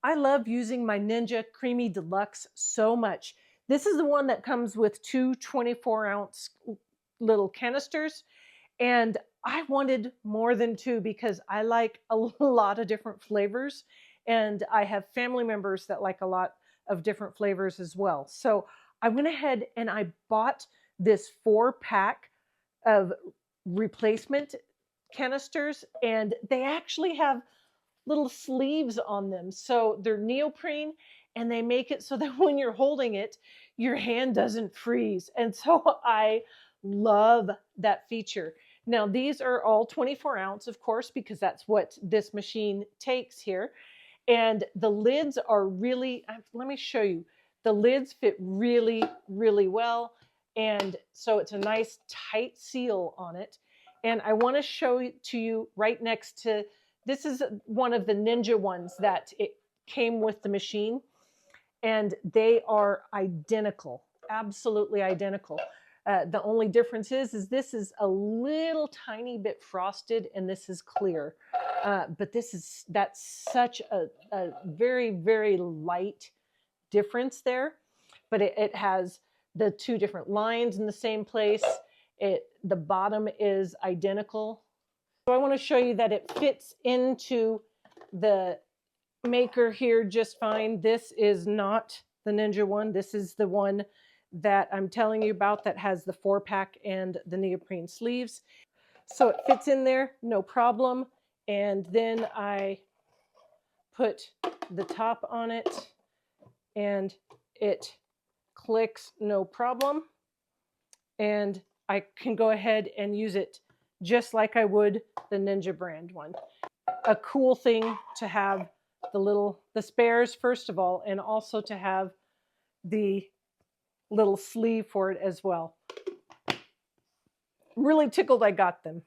I love using my Ninja CREAMi Deluxe so much. This is the one that comes with two 24-ounce little canisters, and I wanted more than two because I like a lot of different flavors, and I have family members that like a lot of different flavors as well. So I went ahead and I bought this 4-pack of replacement canisters, and they actually have little sleeves on them. So they're neoprene, and they make it so that when you're holding it, your hand doesn't freeze. And so I love that feature. Now, these are all 24 ounce, of course, because that's what this machine takes here. And the lids are really, let me show you. The lids fit really, really well. And so it's a nice tight seal on it. And I want to show it to you right next to, this is one of the Ninja ones that it came with the machine. And they are identical, absolutely identical. The only difference is this is a little tiny bit frosted and this is clear. But that's such a very, very light difference there. But it has the two different lines in the same place. The bottom is identical. So I want to show you that it fits into the maker here just fine. This is not the Ninja one. This is the one that I'm telling you about that has the 4-pack and the neoprene sleeves. So it fits in there, no problem. And then I put the top on it and it clicks, no problem. And I can go ahead and use it just like I would the Ninja brand one. A cool thing to have the spares, first of all, and also to have the little sleeve for it as well. Really tickled I got them.